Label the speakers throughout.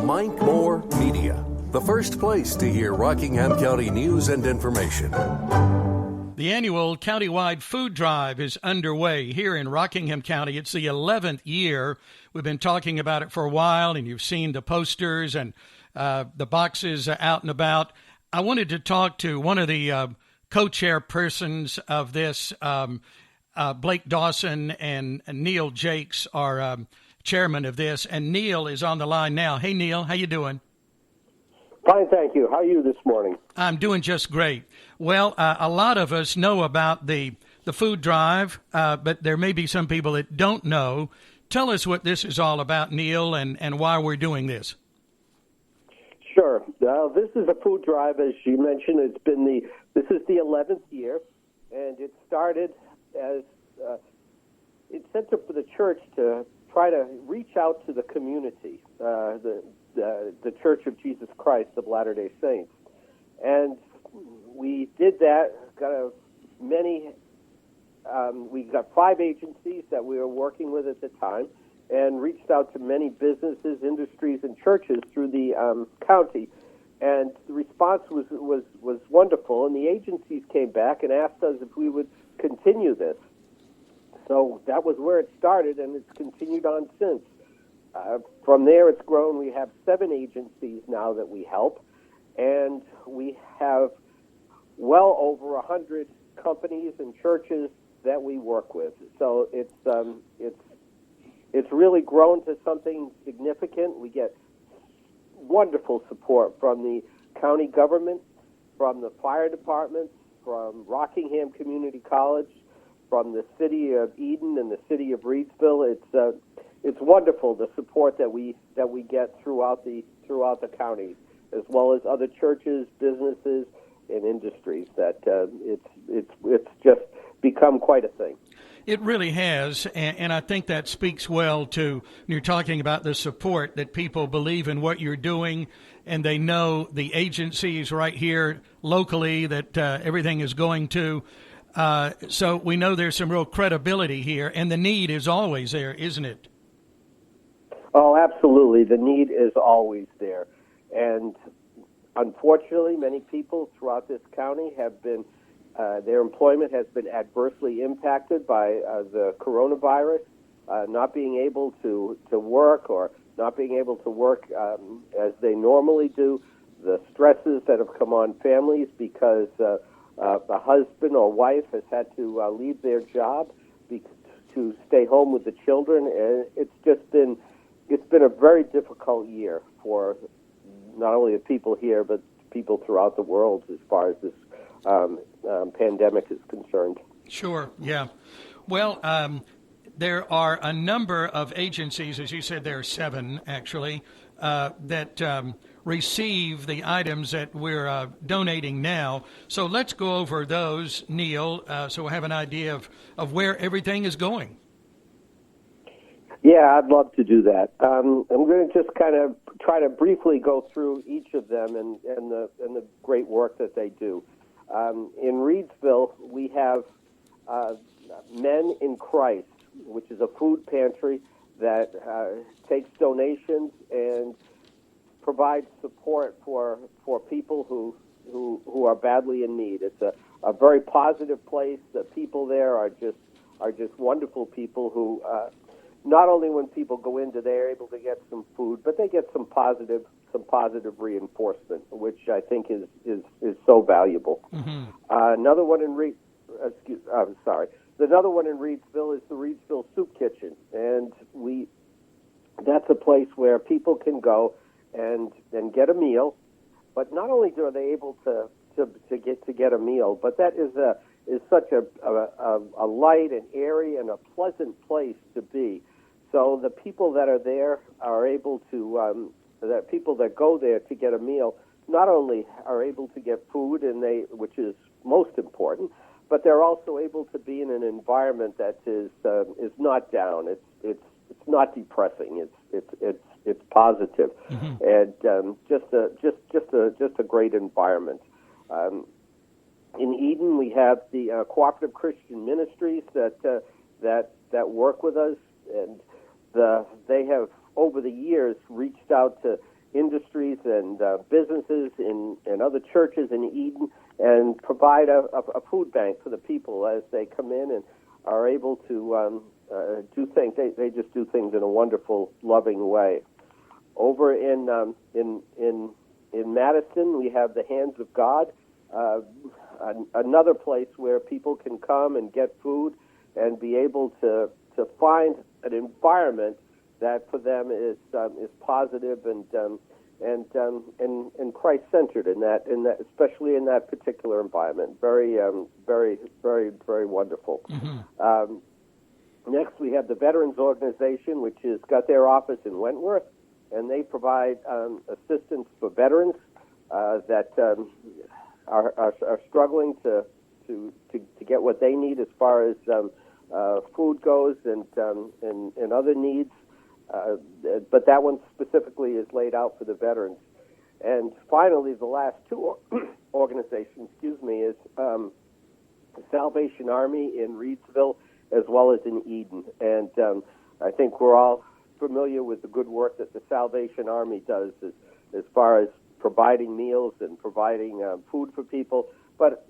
Speaker 1: Mike Moore Media, the first place to hear Rockingham County news and information.
Speaker 2: The annual countywide food drive is underway here in Rockingham County. It's the 11th year. We've been talking about it for a while, and you've seen the posters and the boxes out and about. I wanted to talk to one of the co-chairpersons of this, Blake Dawson, and Neil Jacques are chairman of this, and Neil is on the line now. Hey, Neil, how you doing?
Speaker 3: Fine, thank you. How are you this morning?
Speaker 2: I'm doing just great. Well, a lot of us know about the food drive, but there may be some people that don't know. Tell us what this is all about, Neil, and why we're doing this.
Speaker 3: Sure. This is a food drive, as you mentioned. This is the 11th year, and it started as it's set up for the church to try to reach out to the community, the Church of Jesus Christ of Latter-day Saints. And we did that, we got 5 agencies that we were working with at the time and reached out to many businesses, industries, and churches through the county. And the response was wonderful, and the agencies came back and asked us if we would continue this. So that was where it started, and it's continued on since. From there, it's grown. We have 7 agencies now that we help, and we have well over 100 companies and churches that we work with. So it's really grown to something significant. We get wonderful support from the county government, from the fire department, from Rockingham Community College, from the city of Eden and the city of Reedsville. It's wonderful, the support that we get throughout the county, as well as other churches, businesses, and industries. That it's just become quite a thing.
Speaker 2: It really has, and I think that speaks well to, you're talking about the support, that people believe in what you're doing, and they know the agencies right here locally that everything is going to. So we know there's some real credibility here, and the need is always there, isn't it?
Speaker 3: Oh, absolutely. The need is always there. And unfortunately, many people throughout this county have been, their employment has been adversely impacted by the coronavirus, not being able to work or not being able to work as they normally do, the stresses that have come on families because the husband or wife has had to leave their job to stay home with the children. And it's been a very difficult year for not only the people here, but people throughout the world as far as this pandemic is concerned.
Speaker 2: Sure, yeah. Well, there are a number of agencies, as you said, there are 7 actually, that receive the items that we're donating now. So let's go over those, Neil, so we'll have an idea of where everything is going.
Speaker 3: Yeah, I'd love to do that. I'm going to just kind of try to briefly go through each of them and the great work that they do. In Reedsville, we have Men in Christ, which is a food pantry that takes donations and provides support for people who are badly in need. It's a very positive place. The people there are just wonderful people who not only when people go in, they're able to get some food, but they get some positive reinforcement, which I think is so valuable. Mm-hmm. Another one in Reedsville is the Reedsville Soup Kitchen, and that's a place where people can go and get a meal. But not only are they able to get a meal, but that is such a light and airy and a pleasant place to be. So the people that are there are able to, that people that go there to get a meal, not only are able to get food, which is most important, but they're also able to be in an environment that is not down. It's not depressing. It's positive, mm-hmm. and just a great environment. In Eden, we have the Cooperative Christian Ministries that work with us, and they have over the years reached out to industries and businesses and other churches in Eden, and provide a food bank for the people as they come in and are able to do things. They just do things in a wonderful, loving way. Over in Madison, we have the Hands of God, another place where people can come and get food and be able to find an environment that for them is positive and Christ-centered in that especially in that particular environment. Very wonderful.
Speaker 2: Mm-hmm.
Speaker 3: Next, we have the Veterans Organization, which has got their office in Wentworth, and they provide assistance for veterans that are struggling to get what they need as far as food goes and other needs. But that one specifically is laid out for the veterans. And finally, the last two organizations, is the Salvation Army in Reidsville as well as in Eden. And I think we're all familiar with the good work that the Salvation Army does as far as providing meals and providing food for people, but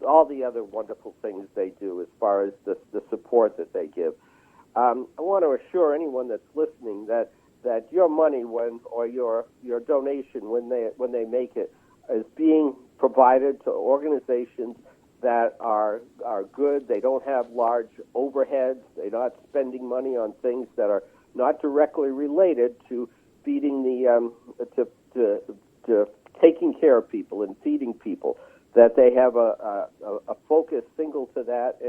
Speaker 3: all the other wonderful things they do as far as the support that they give. I want to assure anyone that's listening that your money or your donation when they make it is being provided to organizations that are good. They don't have large overheads. They're not spending money on things that are not directly related to feeding to taking care of people and feeding people. That they have a focus single to that,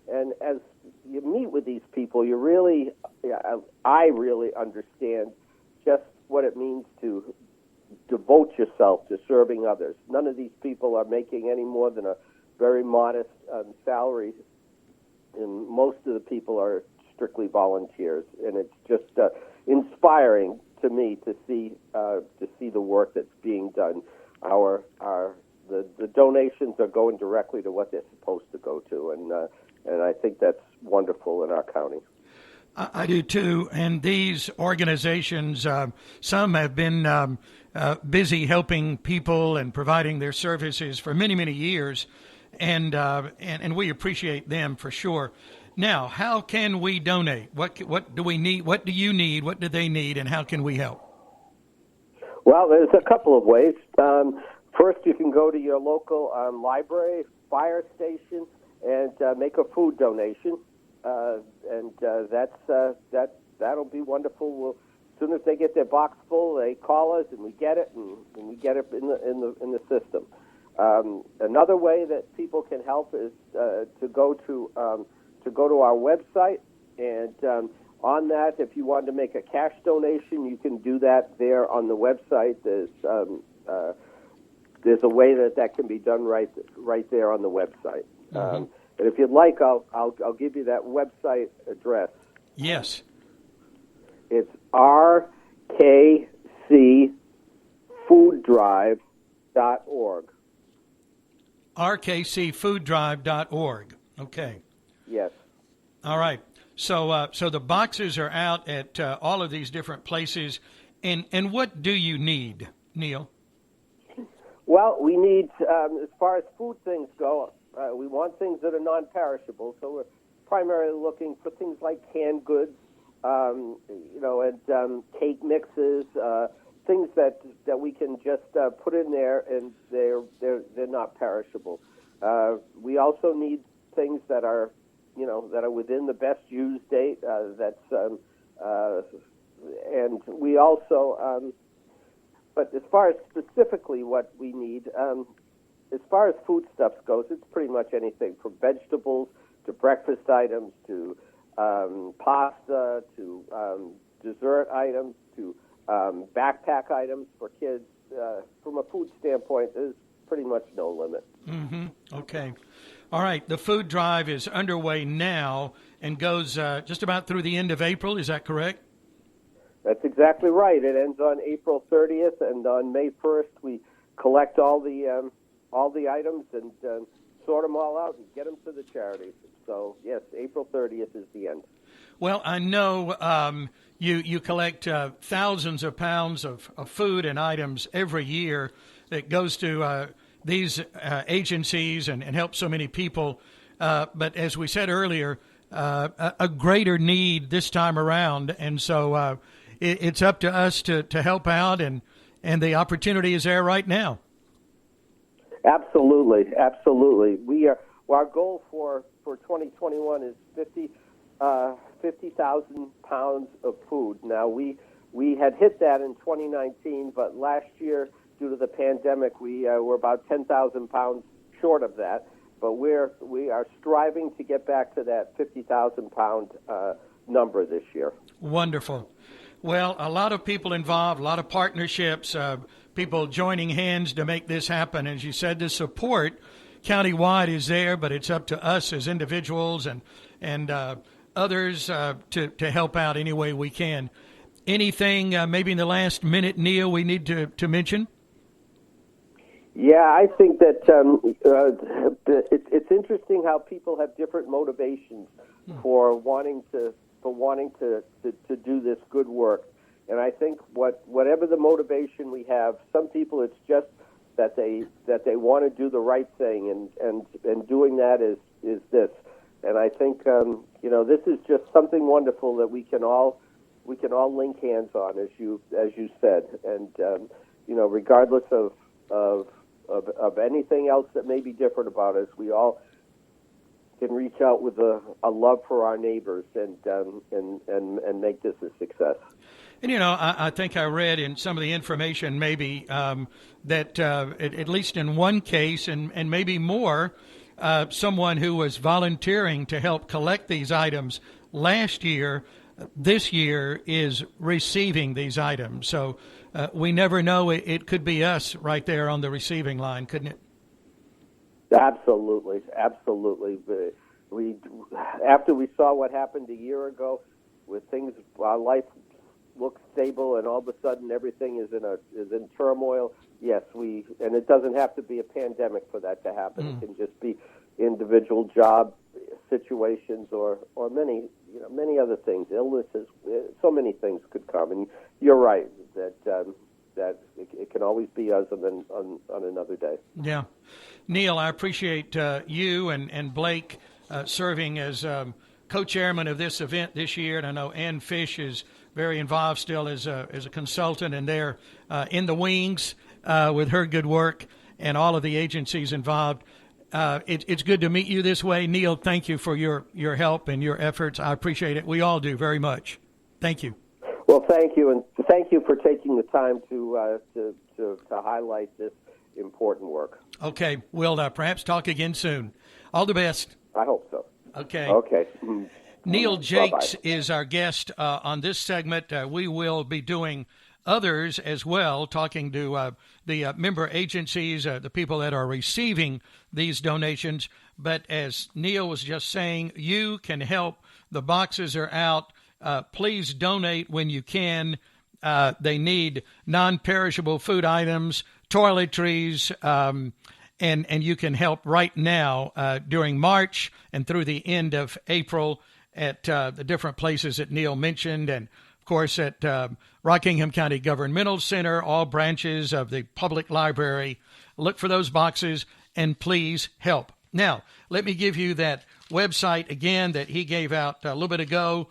Speaker 3: and as you meet with these people, I really understand just what it means to devote yourself to serving others. None of these people are making any more than a very modest salary, and most of the people are strictly volunteers, and it's just inspiring to me to see the work that's being done. The donations are going directly to what they're supposed to go to, and I think that's wonderful in our county.
Speaker 2: I do too, and these organizations, some have been busy helping people and providing their services for many, many years, and we appreciate them for sure. Now, how can we donate? What do we need? What do you need? What do they need? And how can we help?
Speaker 3: Well, there's a couple of ways. First, you can go to your local library, fire station, and make a food donation, and that'll be wonderful. As soon as they get their box full, they call us, and we get it, and we get it in the system. Another way that people can help is to go to our website, and on that, if you want to make a cash donation, you can do that there on the website. There's a way that can be done right there on the website.
Speaker 2: Mm-hmm.
Speaker 3: And if you'd like, I'll give you that website address.
Speaker 2: Yes.
Speaker 3: It's rkcfooddrive.org.
Speaker 2: rkcfooddrive.org. Okay.
Speaker 3: Yes.
Speaker 2: All right. So the boxes are out at all of these different places. And what do you need, Neil?
Speaker 3: Well, we need, as far as food things go, we want things that are non-perishable. So we're primarily looking for things like canned goods, and cake mixes, things that we can just put in there and they're not perishable. We also need things that are within the best use date. And we also. But as far as specifically what we need, as far as foodstuffs goes, it's pretty much anything from vegetables to breakfast items to pasta to dessert items to backpack items for kids. From a food standpoint, there's pretty much no limit.
Speaker 2: Mm-hmm. Okay. All right. The food drive is underway now and goes just about through the end of April. Is that correct?
Speaker 3: That's exactly right. It ends on April 30th, and on May 1st, we collect all the items and sort them all out and get them to the charities. So, yes, April 30th is the end.
Speaker 2: Well, I know you collect thousands of pounds of food and items every year that goes to these agencies and helps so many people. But as we said earlier, a greater need this time around. And so it's up to us to help out, and the opportunity is there right now.
Speaker 3: Absolutely, absolutely. Our goal for 2021 is 50,000 pounds of food. Now, we had hit that in 2019, but last year, due to the pandemic, we were about 10,000 pounds short of that. But we are striving to get back to that 50,000 pound number this year.
Speaker 2: Wonderful. Well, a lot of people involved, a lot of partnerships, people joining hands to make this happen. As you said, the support countywide is there, but it's up to us as individuals and others to help out any way we can. Anything maybe in the last minute, Neil, we need to mention?
Speaker 3: Yeah, I think that it's interesting how people have different motivations for wanting to do this good work. And I think whatever the motivation we have, some people it's just that they want to do the right thing, and doing that is this. And I think this is just something wonderful that we can all link hands on, as you said, and regardless of anything else that may be different about us, we all can reach out with a love for our neighbors and make this a success.
Speaker 2: And, I think I read in some of the information maybe that at least in one case and maybe more, someone who was volunteering to help collect these items last year, this year is receiving these items. So we never know. It could be us right there on the receiving line, couldn't it?
Speaker 3: Absolutely, absolutely. After we saw what happened a year ago, with things, our life looks stable, and all of a sudden everything is in turmoil. Yes, and it doesn't have to be a pandemic for that to happen. It can just be individual job situations or many other things, illnesses. So many things could come, and you're right that it can always be us on another day.
Speaker 2: Yeah. Neil, I appreciate you and Blake serving as co-chairman of this event this year, and I know Ann Fish is very involved still as a consultant, and they're in the wings with her good work and all of the agencies involved. It's good to meet you this way. Neil, thank you for your help and your efforts. I appreciate it. We all do very much. Thank you.
Speaker 3: Well, thank you, and thank you for taking the time to highlight this important work.
Speaker 2: Okay, we'll perhaps talk again soon. All the best.
Speaker 3: I hope so.
Speaker 2: Okay.
Speaker 3: Okay.
Speaker 2: Neil Jacques
Speaker 3: Bye-bye.
Speaker 2: is our guest on this segment. We will be doing others as well, talking to the member agencies, the people that are receiving these donations. But as Neil was just saying, you can help. The boxes are out. Please donate when you can. They need non-perishable food items, toiletries, and you can help right now during March and through the end of April at the different places that Neil mentioned, and of course at Rockingham County Governmental Center, all branches of the public library. Look for those boxes and please help. Now, let me give you that website again that he gave out a little bit ago,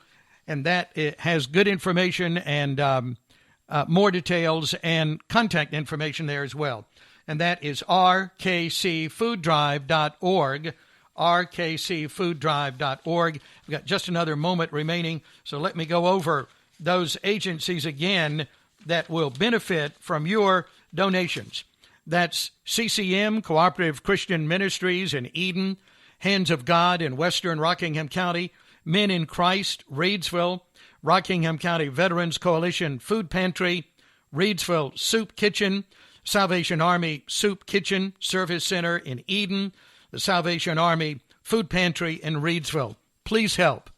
Speaker 2: and that it has good information and more details and contact information there as well. And that is rkcfooddrive.org, rkcfooddrive.org. We've got just another moment remaining, so let me go over those agencies again that will benefit from your donations. That's CCM, Cooperative Christian Ministries in Eden, Hands of God in Western Rockingham County, Men in Christ, Reedsville, Rockingham County Veterans Coalition Food Pantry, Reedsville Soup Kitchen, Salvation Army Soup Kitchen Service Center in Eden, the Salvation Army Food Pantry in Reedsville. Please help.